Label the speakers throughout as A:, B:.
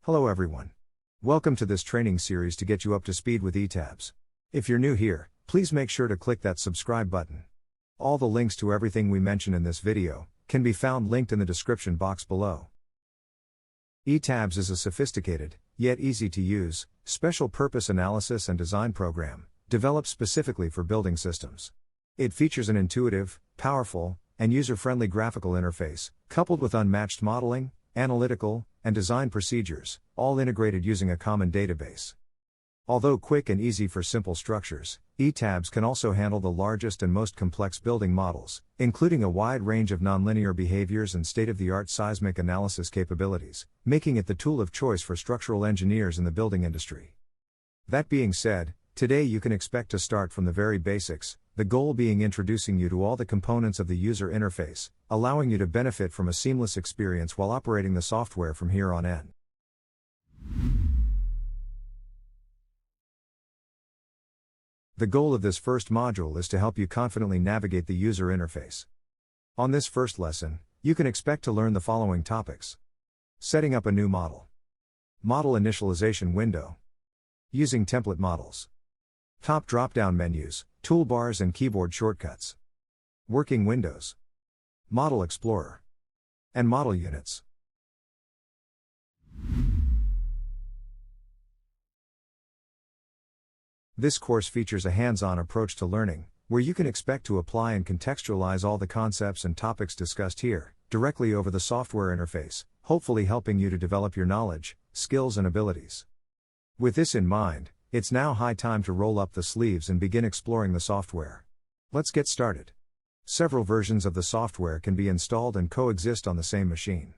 A: Hello everyone. Welcome to this training series to get you up to speed with ETABS. If you're new here, please make sure to click that subscribe button. All the links to everything we mention in this video can be found linked in the description box below. ETABS is a sophisticated, yet easy to use, special purpose analysis and design program, developed specifically for building systems. It features an intuitive, powerful, and user-friendly graphical interface, coupled with unmatched modeling, analytical, and design procedures, all integrated using a common database. Although quick and easy for simple structures, ETABS can also handle the largest and most complex building models, including a wide range of nonlinear behaviors and state-of-the-art seismic analysis capabilities, making it the tool of choice for structural engineers in the building industry. That being said, today you can expect to start from the very basics, the goal being introducing you to all the components of the user interface, allowing you to benefit from a seamless experience while operating the software from here on in. The goal of this first module is to help you confidently navigate the user interface. On this first lesson, you can expect to learn the following topics: setting up a new model, model initialization window, using template models, top drop-down menus, toolbars and keyboard shortcuts, working windows, model explorer, and model units. This course features a hands-on approach to learning, where you can expect to apply and contextualize all the concepts and topics discussed here, directly over the software interface, hopefully helping you to develop your knowledge, skills and abilities. With this in mind, it's now high time to roll up the sleeves and begin exploring the software. Let's get started. Several versions of the software can be installed and coexist on the same machine.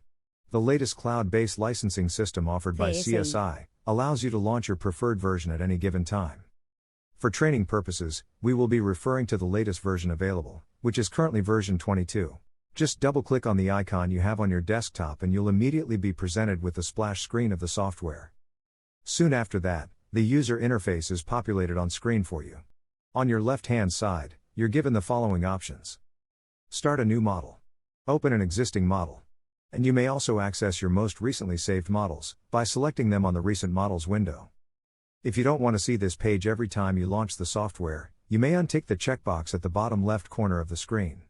A: The latest cloud-based licensing system offered by CSI allows you to launch your preferred version at any given time. For training purposes, we will be referring to the latest version available, which is currently version 22. Just double-click on the icon you have on your desktop and you'll immediately be presented with the splash screen of the software. Soon after that, the user interface is populated on screen for you. On your left-hand side, you're given the following options. Start a new model. Open an existing model. And you may also access your most recently saved models by selecting them on the Recent Models window. If you don't want to see this page every time you launch the software, you may untick the checkbox at the bottom left corner of the screen.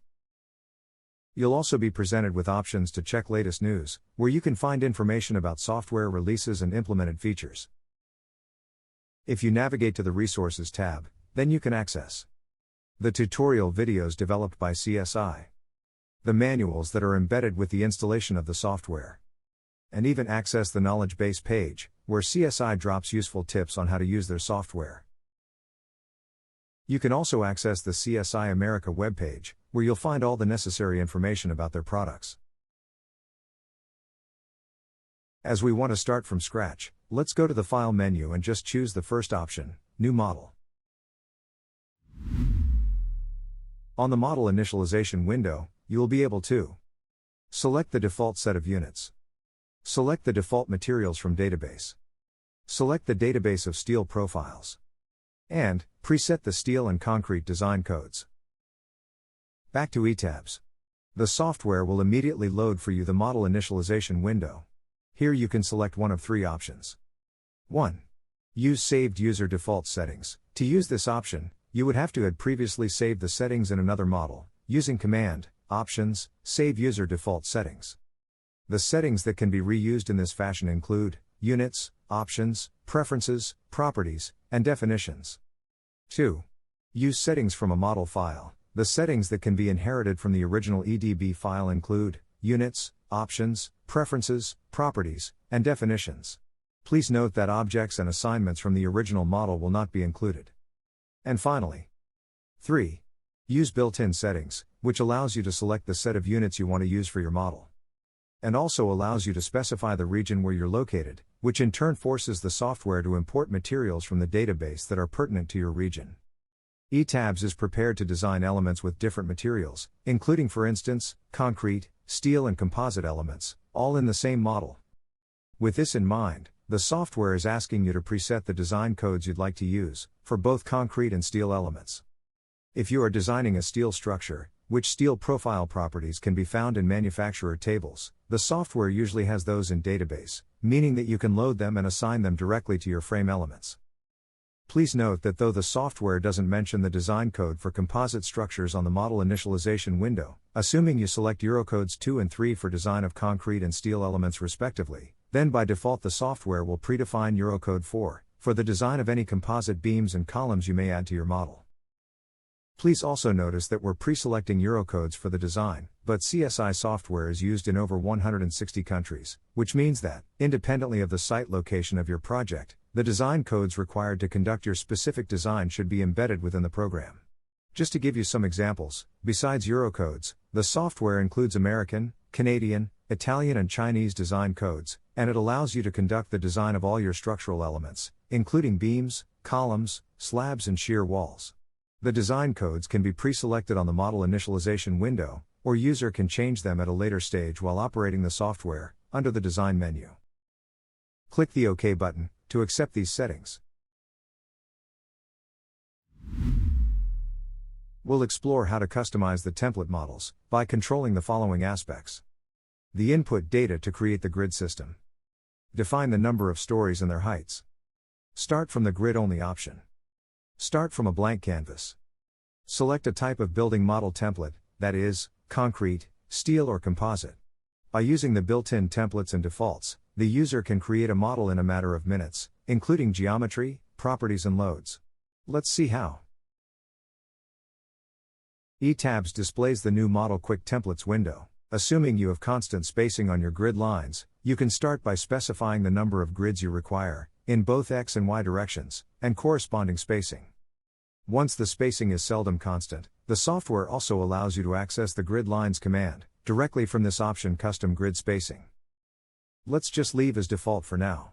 A: You'll also be presented with options to check latest news, where you can find information about software releases and implemented features. If you navigate to the Resources tab, then you can access the tutorial videos developed by CSI, the manuals that are embedded with the installation of the software, and even access the knowledge base page, where CSI drops useful tips on how to use their software. You can also access the CSI America webpage, where you'll find all the necessary information about their products. As we want to start from scratch, let's go to the File menu and just choose the first option, New Model. On the Model Initialization window, you will be able to select the default set of units, select the default materials from database, select the database of steel profiles, and preset the steel and concrete design codes. Back to ETABS. The software will immediately load for you the Model Initialization window. Here you can select one of three options. 1. Use saved user default settings. To use this option, you would have to had previously saved the settings in another model, using Command, Options, Save User Default Settings. The settings that can be reused in this fashion include units, options, preferences, properties, and definitions. 2. Use settings from a model file. The settings that can be inherited from the original EDB file include units, options, preferences, properties, and definitions. Please note that objects and assignments from the original model will not be included. And finally, 3. Use built-in settings, which allows you to select the set of units you want to use for your model, and also allows you to specify the region where you're located, which in turn forces the software to import materials from the database that are pertinent to your region. ETABS is prepared to design elements with different materials, including for instance, concrete, steel and composite elements, all in the same model. With this in mind, the software is asking you to preset the design codes you'd like to use, for both concrete and steel elements. If you are designing a steel structure, which steel profile properties can be found in manufacturer tables, the software usually has those in database, meaning that you can load them and assign them directly to your frame elements. Please note that though the software doesn't mention the design code for composite structures on the model initialization window, assuming you select Eurocodes 2 and 3 for design of concrete and steel elements respectively, then by default the software will predefine Eurocode 4 for the design of any composite beams and columns you may add to your model. Please also notice that we're pre-selecting Eurocodes for the design, but CSI software is used in over 160 countries, which means that, independently of the site location of your project, the design codes required to conduct your specific design should be embedded within the program. Just to give you some examples, besides Eurocodes, the software includes American, Canadian, Italian and Chinese design codes, and it allows you to conduct the design of all your structural elements, including beams, columns, slabs and shear walls. The design codes can be pre-selected on the model initialization window, or user can change them at a later stage while operating the software, under the design menu. Click the OK button to accept these settings. We'll explore how to customize the template models by controlling the following aspects. The input data to create the grid system. Define the number of stories and their heights. Start from the grid-only option. Start from a blank canvas. Select a type of building model template, that is, concrete, steel or composite. By using the built-in templates and defaults, the user can create a model in a matter of minutes, including geometry, properties and loads. Let's see how. ETABS displays the new Model Quick Templates window. Assuming you have constant spacing on your grid lines, you can start by specifying the number of grids you require, in both X and Y directions, and corresponding spacing. Once the spacing is seldom constant, the software also allows you to access the Grid Lines command, directly from this option Custom Grid Spacing. Let's just leave as default for now.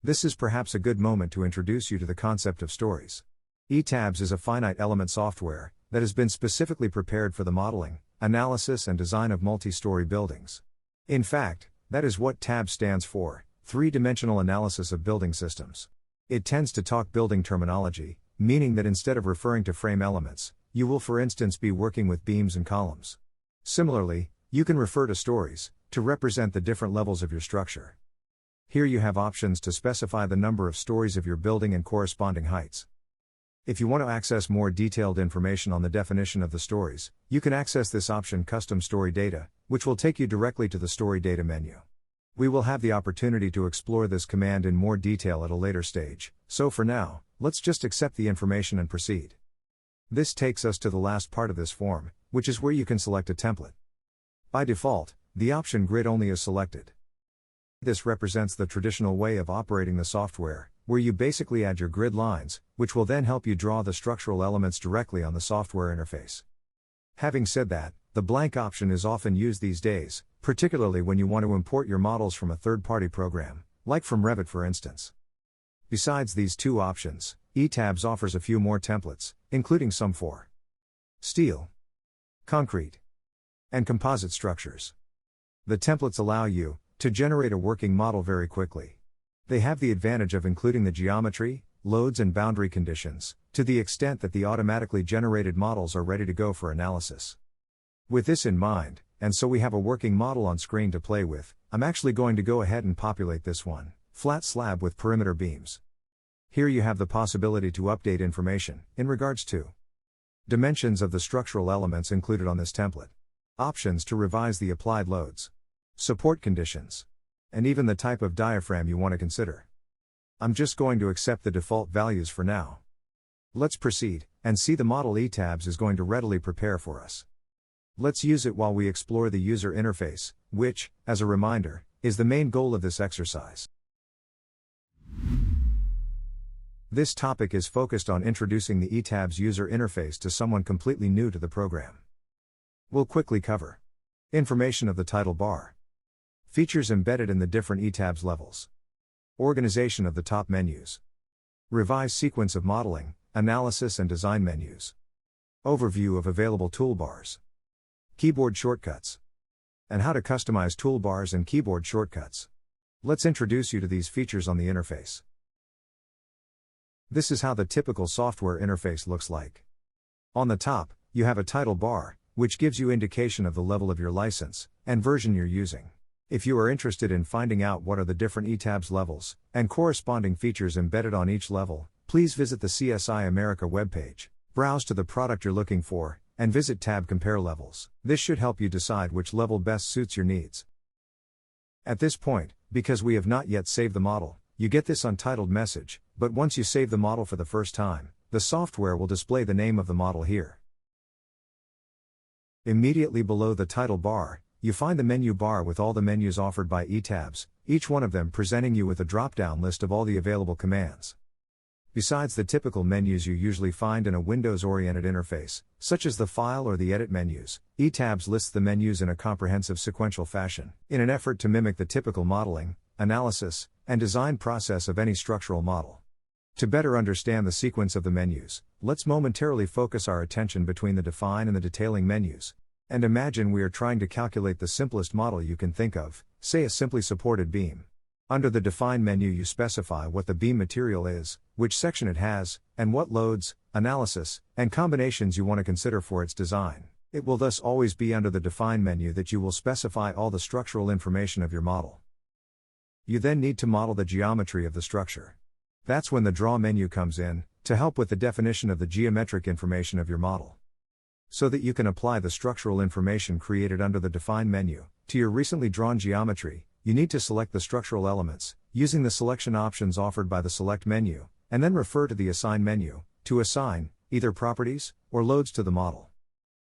A: This is perhaps a good moment to introduce you to the concept of stories. ETABS is a finite element software that has been specifically prepared for the modeling, analysis and design of multi-story buildings. In fact, that is what TABS stands for, three-dimensional analysis of building systems. It tends to talk building terminology, meaning that instead of referring to frame elements, you will for instance be working with beams and columns. Similarly, you can refer to stories, to represent the different levels of your structure. Here you have options to specify the number of stories of your building and corresponding heights. If you want to access more detailed information on the definition of the stories, you can access this option Custom Story Data, which will take you directly to the Story Data menu. We will have the opportunity to explore this command in more detail at a later stage, so for now, let's just accept the information and proceed. This takes us to the last part of this form, which is where you can select a template. By default, the option Grid Only is selected. This represents the traditional way of operating the software, where you basically add your grid lines, which will then help you draw the structural elements directly on the software interface. Having said that, the blank option is often used these days, particularly when you want to import your models from a third-party program, like from Revit for instance. Besides these two options, ETABS offers a few more templates, including some for steel, concrete, and composite structures. The templates allow you to generate a working model very quickly. They have the advantage of including the geometry, loads and boundary conditions, to the extent that the automatically generated models are ready to go for analysis. With this in mind, and so we have a working model on screen to play with, I'm actually going to go ahead and populate this one, flat slab with perimeter beams. Here you have the possibility to update information, in regards to dimensions of the structural elements included on this template, options to revise the applied loads, support conditions, and even the type of diaphragm you want to consider. I'm just going to accept the default values for now. Let's proceed, and see the model ETABS is going to readily prepare for us. Let's use it while we explore the user interface, which, as a reminder, is the main goal of this exercise. This topic is focused on introducing the ETABS user interface to someone completely new to the program. We'll quickly cover information of the title bar, features embedded in the different ETABS levels, organization of the top menus, revised sequence of modeling, analysis and design menus, overview of available toolbars, keyboard shortcuts, and how to customize toolbars and keyboard shortcuts. Let's introduce you to these features on the interface. This is how the typical software interface looks like. On the top, you have a title bar, which gives you indication of the level of your license and version you're using. If you are interested in finding out what are the different ETABS levels and corresponding features embedded on each level, please visit the CSI America webpage, browse to the product you're looking for, and visit tab Compare Levels. This should help you decide which level best suits your needs. At this point, because we have not yet saved the model, you get this untitled message, but once you save the model for the first time, the software will display the name of the model here. Immediately below the title bar, you find the menu bar with all the menus offered by ETABS, each one of them presenting you with a drop-down list of all the available commands. Besides the typical menus you usually find in a Windows-oriented interface, such as the File or the Edit menus, ETABS lists the menus in a comprehensive sequential fashion, in an effort to mimic the typical modeling, analysis, and design process of any structural model. To better understand the sequence of the menus, let's momentarily focus our attention between the Define and the Detailing menus. And imagine we are trying to calculate the simplest model you can think of, say a simply supported beam. Under the Define menu you specify what the beam material is, which section it has, and what loads, analysis, and combinations you want to consider for its design. It will thus always be under the Define menu that you will specify all the structural information of your model. You then need to model the geometry of the structure. That's when the Draw menu comes in, to help with the definition of the geometric information of your model. So that you can apply the structural information created under the Define menu to your recently drawn geometry, you need to select the structural elements, using the selection options offered by the Select menu, and then refer to the Assign menu, to assign either properties or loads to the model.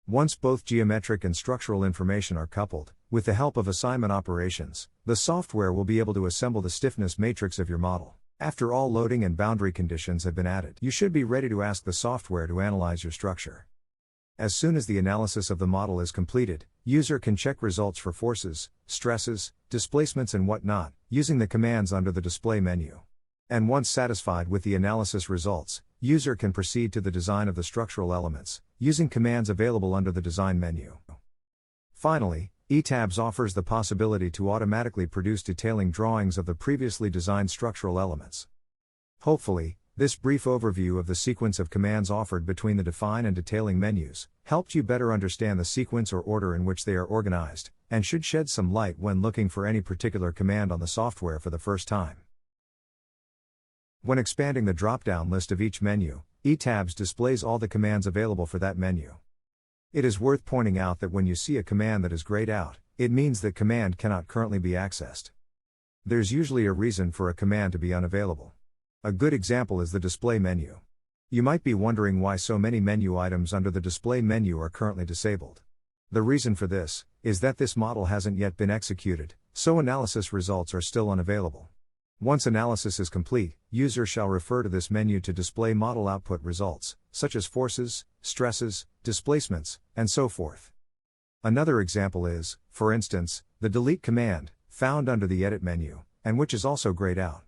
A: Once both geometric and structural information are coupled, with the help of assignment operations, the software will be able to assemble the stiffness matrix of your model. After all loading and boundary conditions have been added, you should be ready to ask the software to analyze your structure. As soon as the analysis of the model is completed, user can check results for forces, stresses, displacements and whatnot, using the commands under the Display menu. And once satisfied with the analysis results, user can proceed to the design of the structural elements, using commands available under the Design menu. Finally, ETABS offers the possibility to automatically produce detailing drawings of the previously designed structural elements. Hopefully, this brief overview of the sequence of commands offered between the Define and Detailing menus helped you better understand the sequence or order in which they are organized, and should shed some light when looking for any particular command on the software for the first time. When expanding the drop-down list of each menu, ETABS displays all the commands available for that menu. It is worth pointing out that when you see a command that is grayed out, it means that command cannot currently be accessed. There's usually a reason for a command to be unavailable. A good example is the Display menu. You might be wondering why so many menu items under the Display menu are currently disabled. The reason for this is that this model hasn't yet been executed, so analysis results are still unavailable. Once analysis is complete, user shall refer to this menu to display model output results, such as forces, stresses, displacements, and so forth. Another example is, for instance, the Delete command, found under the Edit menu, and which is also grayed out.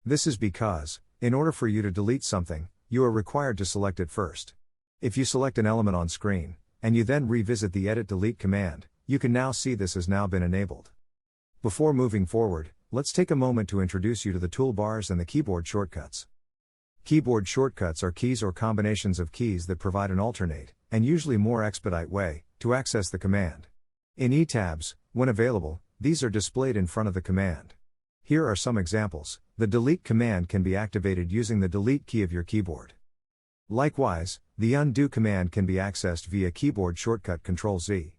A: This is because, in order for you to delete something, you are required to select it first. If you select an element on screen, and you then revisit the Edit Delete command, you can now see this has now been enabled. Before moving forward, let's take a moment to introduce you to the toolbars and the keyboard shortcuts. Keyboard shortcuts are keys or combinations of keys that provide an alternate, and usually more expedite way, to access the command. In ETABS, when available, these are displayed in front of the command. Here are some examples. The Delete command can be activated using the Delete key of your keyboard. Likewise, the Undo command can be accessed via keyboard shortcut Ctrl-Z.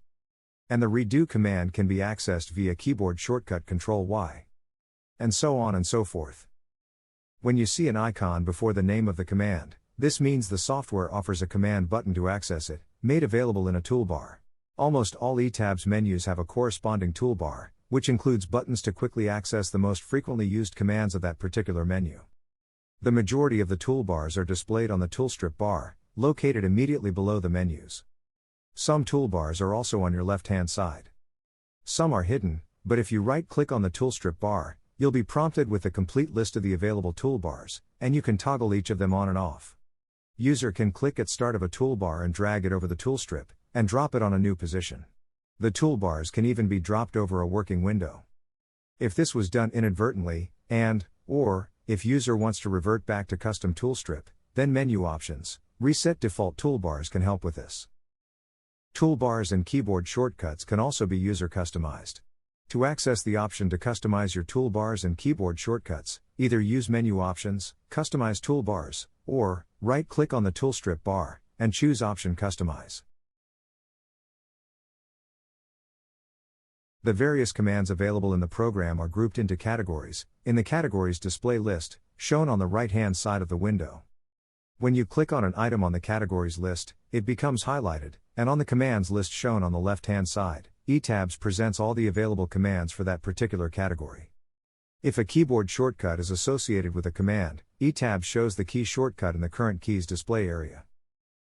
A: And the Redo command can be accessed via keyboard shortcut Ctrl-Y. And so on and so forth. When you see an icon before the name of the command, this means the software offers a command button to access it, made available in a toolbar. Almost all ETABS menus have a corresponding toolbar, which includes buttons to quickly access the most frequently used commands of that particular menu. The majority of the toolbars are displayed on the toolstrip bar, located immediately below the menus. Some toolbars are also on your left-hand side. Some are hidden, but if you right-click on the toolstrip bar, you'll be prompted with a complete list of the available toolbars, and you can toggle each of them on and off. User can click at start of a toolbar and drag it over the toolstrip, and drop it on a new position. The toolbars can even be dropped over a working window. If this was done inadvertently, or if user wants to revert back to custom toolstrip, then menu options, reset default toolbars can help with this. Toolbars and keyboard shortcuts can also be user customized. To access the option to customize your toolbars and keyboard shortcuts, either use Menu Options, Customize Toolbars, or right-click on the toolstrip bar and choose Option Customize. The various commands available in the program are grouped into categories, in the categories display list, shown on the right-hand side of the window. When you click on an item on the categories list, it becomes highlighted, and on the commands list shown on the left-hand side, ETABS presents all the available commands for that particular category. If a keyboard shortcut is associated with a command, ETABS shows the key shortcut in the current keys display area.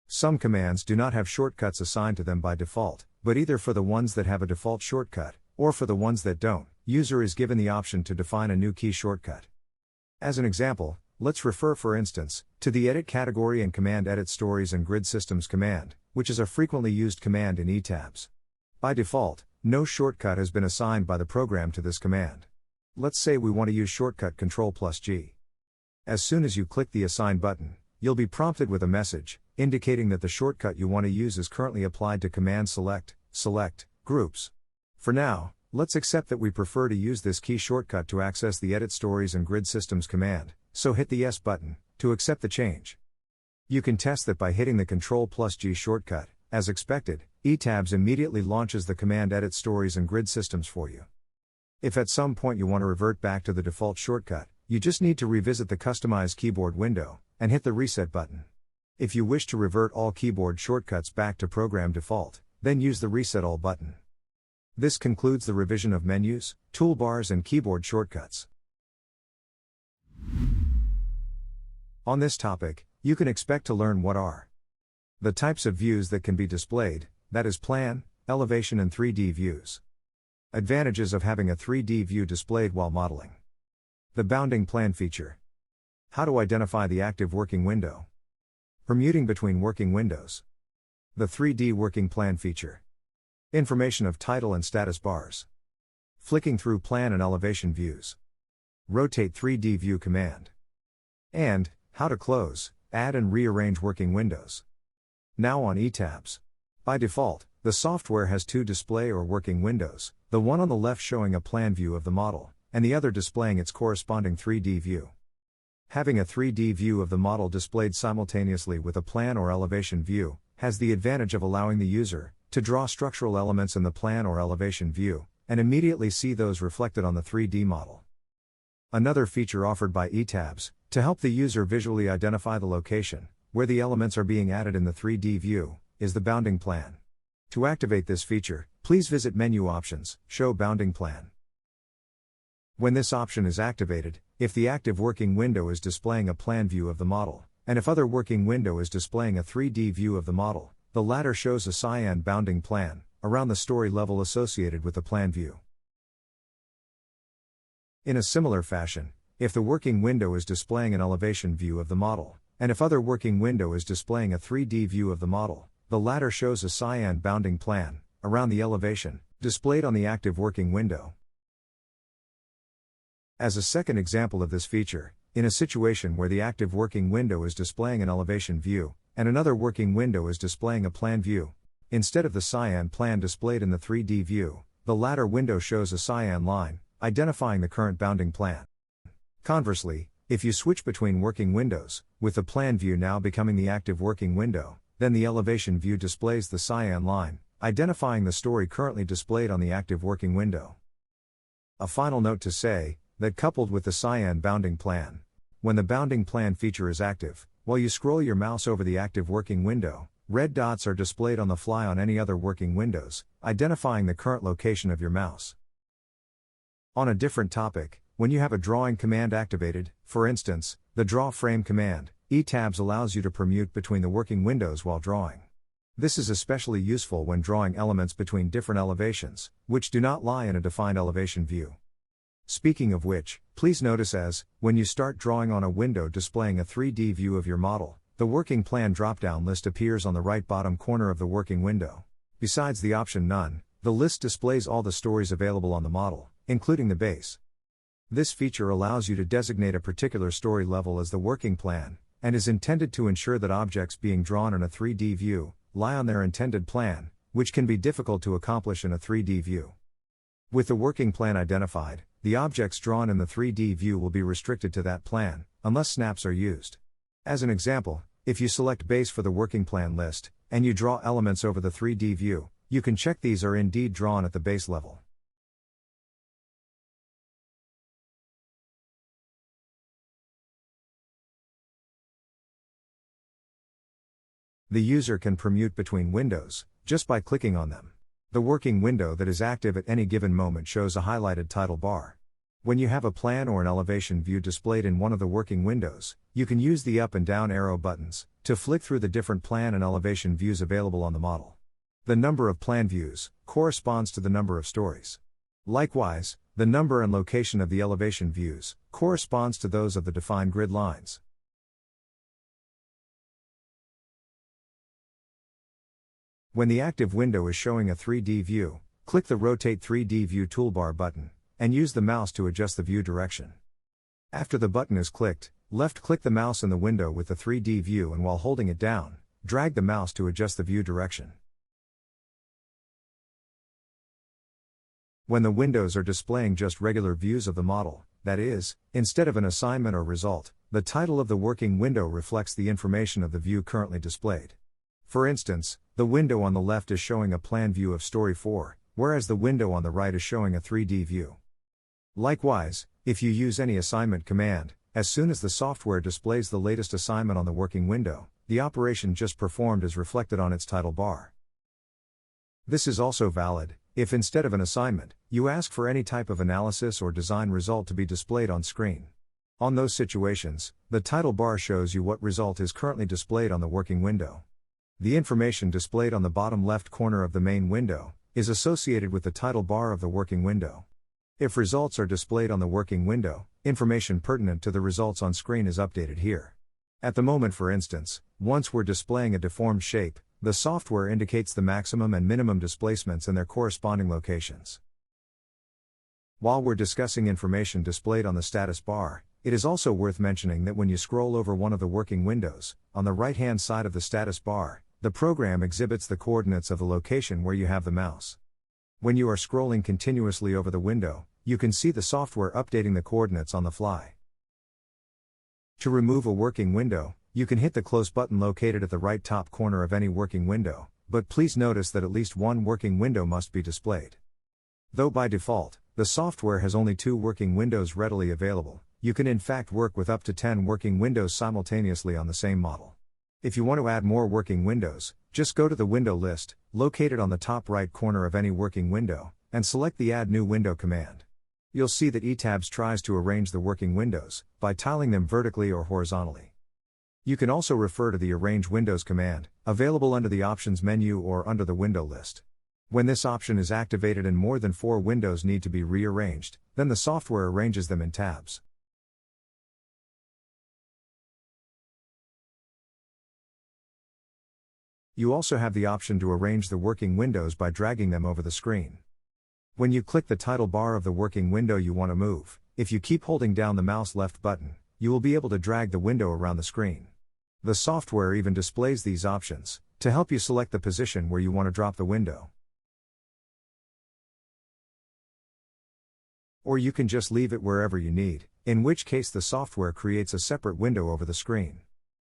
A: Some commands do not have shortcuts assigned to them by default, but either for the ones that have a default shortcut, or for the ones that don't, user is given the option to define a new key shortcut. As an example, let's refer for instance, to the Edit category and Command Edit Stories and Grid Systems command, which is a frequently used command in ETABS. By default, no shortcut has been assigned by the program to this command. Let's say we want to use shortcut Ctrl+G. As soon as you click the Assign button, you'll be prompted with a message, indicating that the shortcut you want to use is currently applied to Command Select, Groups. For now, let's accept that we prefer to use this key shortcut to access the Edit Stories and Grid Systems command, so hit the Yes button to accept the change. You can test that by hitting the Ctrl+G shortcut. As expected, ETABS immediately launches the command Edit Stories and Grid Systems for you. If at some point you want to revert back to the default shortcut, you just need to revisit the Customize Keyboard window and hit the Reset button. If you wish to revert all keyboard shortcuts back to program default, then use the Reset All button. This concludes the revision of menus, toolbars and keyboard shortcuts. On this topic, you can expect to learn what are the types of views that can be displayed, that is plan, elevation and 3D views. Advantages of having a 3D view displayed while modeling. The bounding plan feature. How to identify the active working window. Permuting between working windows. The 3D working plan feature. Information of title and status bars. Flicking through plan and elevation views. Rotate 3D view command. And, how to close, add and rearrange working windows. Now on ETABS. By default, the software has two display or working windows, the one on the left showing a plan view of the model, and the other displaying its corresponding 3D view. Having a 3D view of the model displayed simultaneously with a plan or elevation view, has the advantage of allowing the user to draw structural elements in the plan or elevation view, and immediately see those reflected on the 3D model. Another feature offered by ETABS, to help the user visually identify the location, where the elements are being added in the 3D view, is the bounding plan. To activate this feature, please visit Menu Options, Show Bounding Plan. When this option is activated, if the active working window is displaying a plan view of the model, and if other working window is displaying a 3D view of the model, the latter shows a cyan bounding plan around the story level associated with the plan view. In a similar fashion, if the working window is displaying an elevation view of the model, and if other working window is displaying a 3D view of the model, the latter shows a cyan bounding plan around the elevation displayed on the active working window. As a second example of this feature, in a situation where the active working window is displaying an elevation view, and another working window is displaying a plan view, instead of the cyan plan displayed in the 3D view, the latter window shows a cyan line, identifying the current bounding plan. Conversely, if you switch between working windows, with the plan view now becoming the active working window, then the elevation view displays the cyan line, identifying the story currently displayed on the active working window. A final note to say, that coupled with the cyan bounding plan, when the bounding plan feature is active, while you scroll your mouse over the active working window, red dots are displayed on the fly on any other working windows, identifying the current location of your mouse. On a different topic, when you have a drawing command activated, for instance, the draw frame command, ETABS allows you to permute between the working windows while drawing. This is especially useful when drawing elements between different elevations, which do not lie in a defined elevation view. Speaking of which, please notice when you start drawing on a window displaying a 3D view of your model, the working plan drop-down list appears on the right bottom corner of the working window. Besides the option None, the list displays all the stories available on the model, including the base. This feature allows you to designate a particular story level as the working plan, and is intended to ensure that objects being drawn in a 3D view lie on their intended plan, which can be difficult to accomplish in a 3D view. With the working plan identified, the objects drawn in the 3D view will be restricted to that plan, unless snaps are used. As an example, if you select base for the working plan list, and you draw elements over the 3D view, you can check these are indeed drawn at the base level. The user can permute between windows, just by clicking on them. The working window that is active at any given moment shows a highlighted title bar. When you have a plan or an elevation view displayed in one of the working windows, you can use the up and down arrow buttons to flick through the different plan and elevation views available on the model. The number of plan views corresponds to the number of stories. Likewise, the number and location of the elevation views corresponds to those of the defined grid lines. When the active window is showing a 3D view, click the Rotate 3D View toolbar button, and use the mouse to adjust the view direction. After the button is clicked, left-click the mouse in the window with the 3D view and while holding it down, drag the mouse to adjust the view direction. When the windows are displaying just regular views of the model, that is, instead of an assignment or result, the title of the working window reflects the information of the view currently displayed. For instance, the window on the left is showing a plan view of Story 4, whereas the window on the right is showing a 3D view. Likewise, if you use any assignment command, as soon as the software displays the latest assignment on the working window, the operation just performed is reflected on its title bar. This is also valid if instead of an assignment, you ask for any type of analysis or design result to be displayed on screen. On those situations, the title bar shows you what result is currently displayed on the working window. The information displayed on the bottom left corner of the main window is associated with the title bar of the working window. If results are displayed on the working window, information pertinent to the results on screen is updated here. At the moment, for instance, once we're displaying a deformed shape, the software indicates the maximum and minimum displacements and their corresponding locations. While we're discussing information displayed on the status bar, it is also worth mentioning that when you scroll over one of the working windows, on the right-hand side of the status bar, the program exhibits the coordinates of the location where you have the mouse. When you are scrolling continuously over the window, you can see the software updating the coordinates on the fly. To remove a working window, you can hit the Close button located at the right top corner of any working window, but please notice that at least one working window must be displayed. Though by default, the software has only 2 working windows readily available, you can in fact work with up to 10 working windows simultaneously on the same model. If you want to add more working windows, just go to the window list, located on the top right corner of any working window, and select the Add New Window command. You'll see that ETABS tries to arrange the working windows by tiling them vertically or horizontally. You can also refer to the Arrange Windows command, available under the Options menu or under the window list. When this option is activated and more than 4 windows need to be rearranged, then the software arranges them in tabs. You also have the option to arrange the working windows by dragging them over the screen. When you click the title bar of the working window you want to move, if you keep holding down the mouse left button, you will be able to drag the window around the screen. The software even displays these options to help you select the position where you want to drop the window. Or you can just leave it wherever you need, in which case the software creates a separate window over the screen.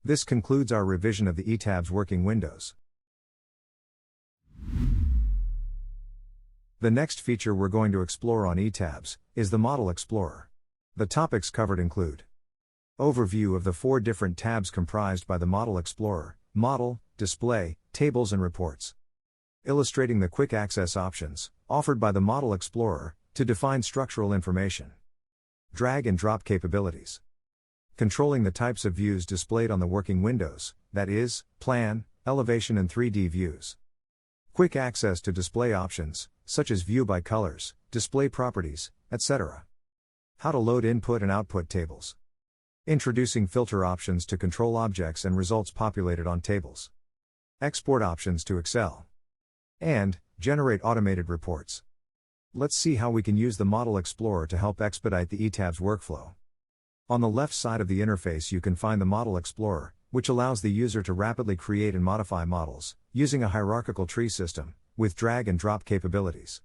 A: This concludes our revision of the ETABS working windows. The next feature we're going to explore on ETABS is the Model Explorer. The topics covered include overview of the 4 different tabs comprised by the Model Explorer: Model, Display, Tables and Reports. Illustrating the quick access options offered by the Model Explorer to define structural information. Drag and drop capabilities. Controlling the types of views displayed on the working windows, that is, plan, elevation and 3D views. Quick access to display options, such as view by colors, display properties, etc. How to load input and output tables. Introducing filter options to control objects and results populated on tables. Export options to Excel. And generate automated reports. Let's see how we can use the Model Explorer to help expedite the ETABS workflow. On the left side of the interface you can find the Model Explorer, which allows the user to rapidly create and modify models, using a hierarchical tree system, with drag and drop capabilities.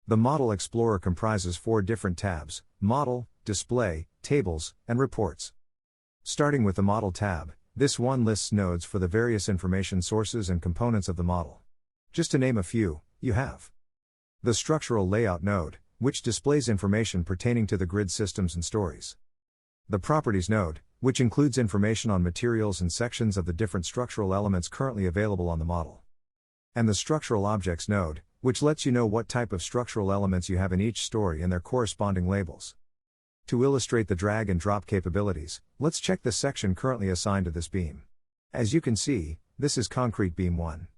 A: The Model Explorer comprises 4 different tabs: Model, Display, Tables, and Reports. Starting with the Model tab, this one lists nodes for the various information sources and components of the model. Just to name a few, you have the Structural Layout node, which displays information pertaining to the grid systems and stories. The Properties node, which includes information on materials and sections of the different structural elements currently available on the model. And the Structural Objects node, which lets you know what type of structural elements you have in each story and their corresponding labels. To illustrate the drag and drop capabilities, let's check the section currently assigned to this beam. As you can see, this is Concrete Beam 1.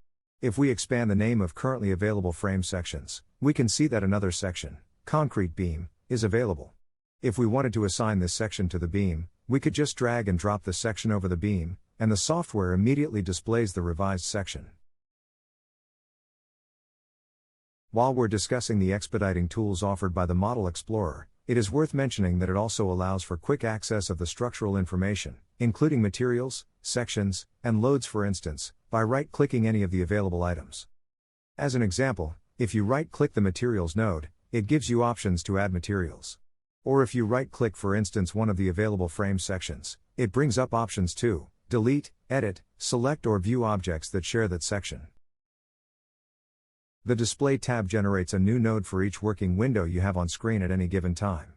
A: If we expand the name of currently available frame sections, we can see that another section, Concrete Beam, is available. If we wanted to assign this section to the beam, we could just drag and drop the section over the beam, and the software immediately displays the revised section. While we're discussing the expediting tools offered by the Model Explorer, it is worth mentioning that it also allows for quick access of the structural information, including materials, sections, and loads, for instance, by right-clicking any of the available items. As an example, if you right-click the Materials node, it gives you options to add materials. Or if you right-click, for instance, one of the available frame sections, it brings up options to delete, edit, select, or view objects that share that section. The Display tab generates a new node for each working window you have on screen at any given time.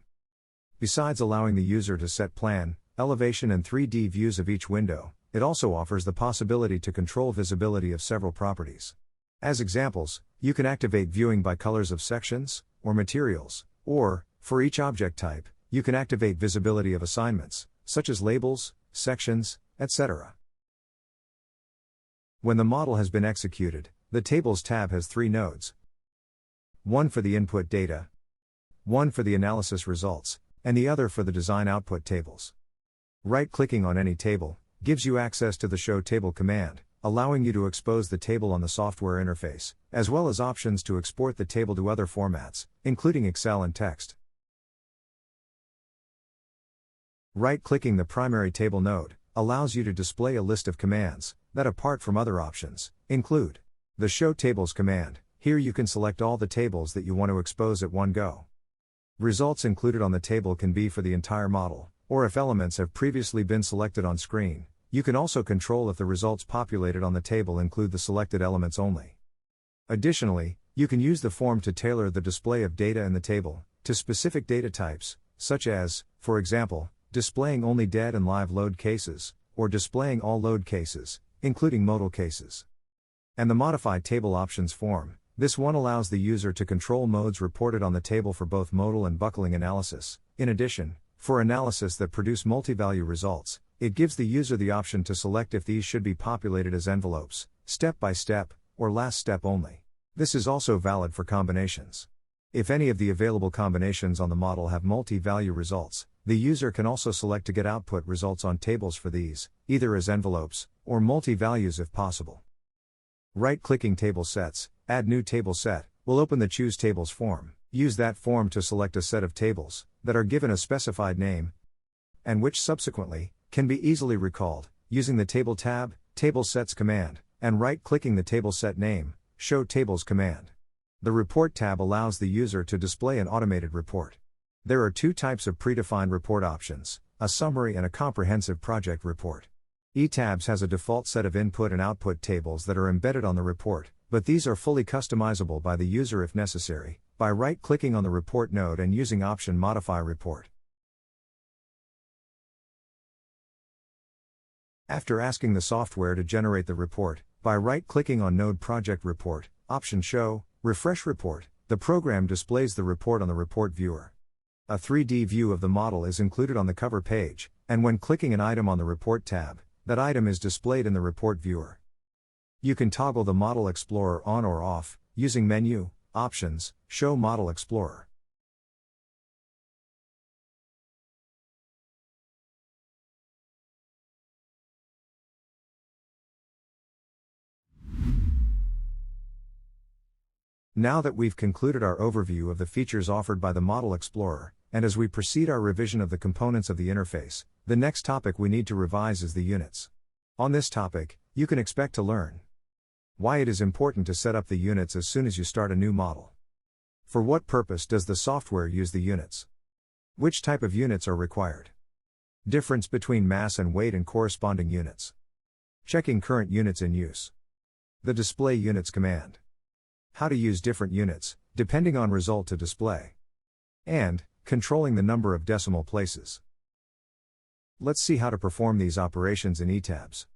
A: Besides allowing the user to set plan, elevation, and 3D views of each window, it also offers the possibility to control visibility of several properties. As examples, you can activate viewing by colors of sections, or materials, or, for each object type, you can activate visibility of assignments, such as labels, sections, etc. When the model has been executed, the Tables tab has 3 nodes. One for the input data, one for the analysis results, and the other for the design output tables. Right-clicking on any table gives you access to the Show Table command, allowing you to expose the table on the software interface, as well as options to export the table to other formats, including Excel and text. Right-clicking the primary table node allows you to display a list of commands that, apart from other options, include the Show Tables command. Here you can select all the tables that you want to expose at one go. Results included on the table can be for the entire model, or if elements have previously been selected on screen, you can also control if the results populated on the table include the selected elements only. Additionally, you can use the form to tailor the display of data in the table to specific data types, such as, for example, displaying only dead and live load cases, or displaying all load cases, including modal cases. And the Modify Table Options form. This one allows the user to control modes reported on the table for both modal and buckling analysis. In addition, for analysis that produce multi-value results, it gives the user the option to select if these should be populated as envelopes, step by step, or last step only. This is also valid for combinations. If any of the available combinations on the model have multi-value results, the user can also select to get output results on tables for these, either as envelopes, or multi-values if possible. Right-clicking Table Sets, Add New Table Set, will open the Choose Tables form. Use that form to select a set of tables that are given a specified name, and which subsequently can be easily recalled using the Table tab, Table Sets command, and right-clicking the table set name, Show Tables command. The Report tab allows the user to display an automated report. There are 2 types of predefined report options, a summary and a comprehensive project report. ETABS has a default set of input and output tables that are embedded on the report, but these are fully customizable by the user if necessary, by right-clicking on the report node and using option Modify Report. After asking the software to generate the report, by right-clicking on Node Project Report, option Show, Refresh Report, the program displays the report on the report viewer. A 3D view of the model is included on the cover page, and when clicking an item on the Report tab, that item is displayed in the report viewer. You can toggle the Model Explorer on or off, using Menu, Options, Show Model Explorer. Now that we've concluded our overview of the features offered by the Model Explorer, and as we proceed our revision of the components of the interface, the next topic we need to revise is the units. On this topic, you can expect to learn Why it is important to set up the units as soon as you start a new model. For what purpose does the software use the units? Which type of units are required? Difference between mass and weight and corresponding units. Checking current units in use. The display units command. How to use different units, depending on result to display. And, controlling the number of decimal places. Let's see how to perform these operations in ETABS.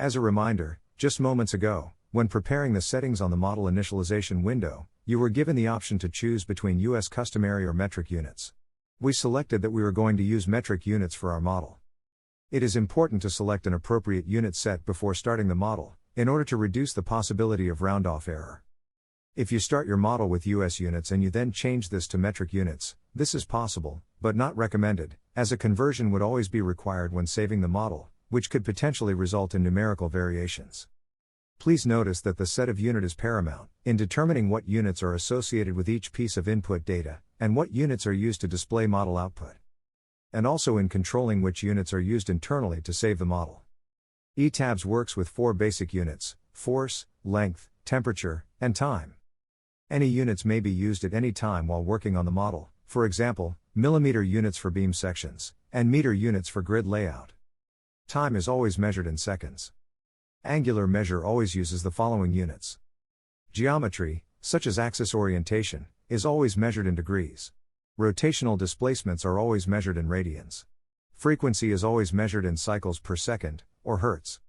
A: As a reminder, just moments ago, when preparing the settings on the model initialization window, you were given the option to choose between US customary or metric units. We selected that we were going to use metric units for our model. It is important to select an appropriate unit set before starting the model, in order to reduce the possibility of round-off error. If you start your model with US units and you then change this to metric units, this is possible, but not recommended, as a conversion would always be required when saving the model, which could potentially result in numerical variations. Please notice that the set of unit is paramount in determining what units are associated with each piece of input data, and what units are used to display model output. And also in controlling which units are used internally to save the model. ETABS works with 4 basic units: force, length, temperature, and time. Any units may be used at any time while working on the model, for example, millimeter units for beam sections, and meter units for grid layout. Time is always measured in seconds. Angular measure always uses the following units. Geometry, such as axis orientation, is always measured in degrees. Rotational displacements are always measured in radians. Frequency is always measured in cycles per second, or hertz.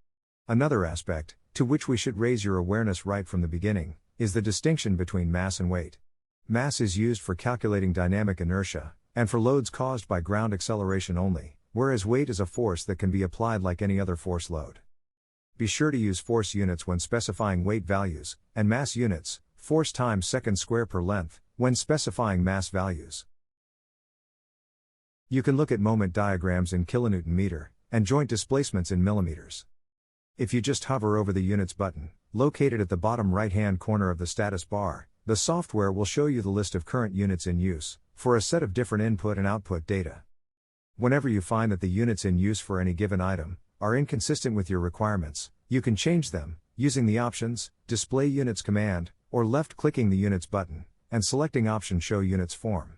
A: Another aspect, to which we should raise your awareness right from the beginning, is the distinction between mass and weight. Mass is used for calculating dynamic inertia, and for loads caused by ground acceleration only, whereas weight is a force that can be applied like any other force load. Be sure to use force units when specifying weight values, and mass units, force times second square per length, when specifying mass values. You can look at moment diagrams in kilonewton meter, and joint displacements in millimeters. If you just hover over the Units button, located at the bottom right-hand corner of the status bar, the software will show you the list of current units in use, for a set of different input and output data. Whenever you find that the units in use for any given item are inconsistent with your requirements, you can change them, using the options, Display Units command, or left-clicking the Units button, and selecting option Show Units form.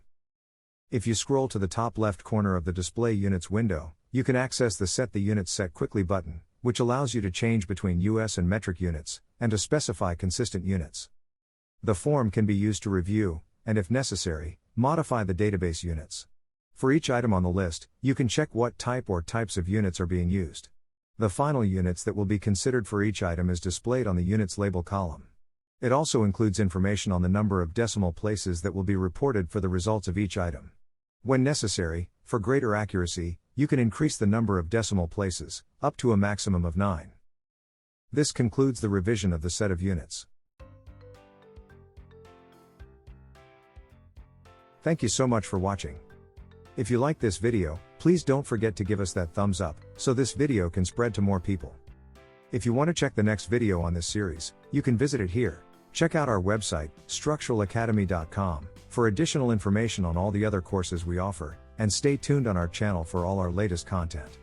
A: If you scroll to the top left corner of the Display Units window, you can access the Set the Units Set Quickly button, which allows you to change between US and metric units, and to specify consistent units. The form can be used to review, and if necessary, modify the database units. For each item on the list, you can check what type or types of units are being used. The final units that will be considered for each item is displayed on the Units label column. It also includes information on the number of decimal places that will be reported for the results of each item. When necessary, for greater accuracy, you can increase the number of decimal places, up to a maximum of 9. This concludes the revision of the set of units. Thank you so much for watching. If you like this video, please don't forget to give us that thumbs up, so this video can spread to more people. If you want to check the next video on this series, you can visit it here. Check out our website, structuralacademy.com, for additional information on all the other courses we offer, and stay tuned on our channel for all our latest content.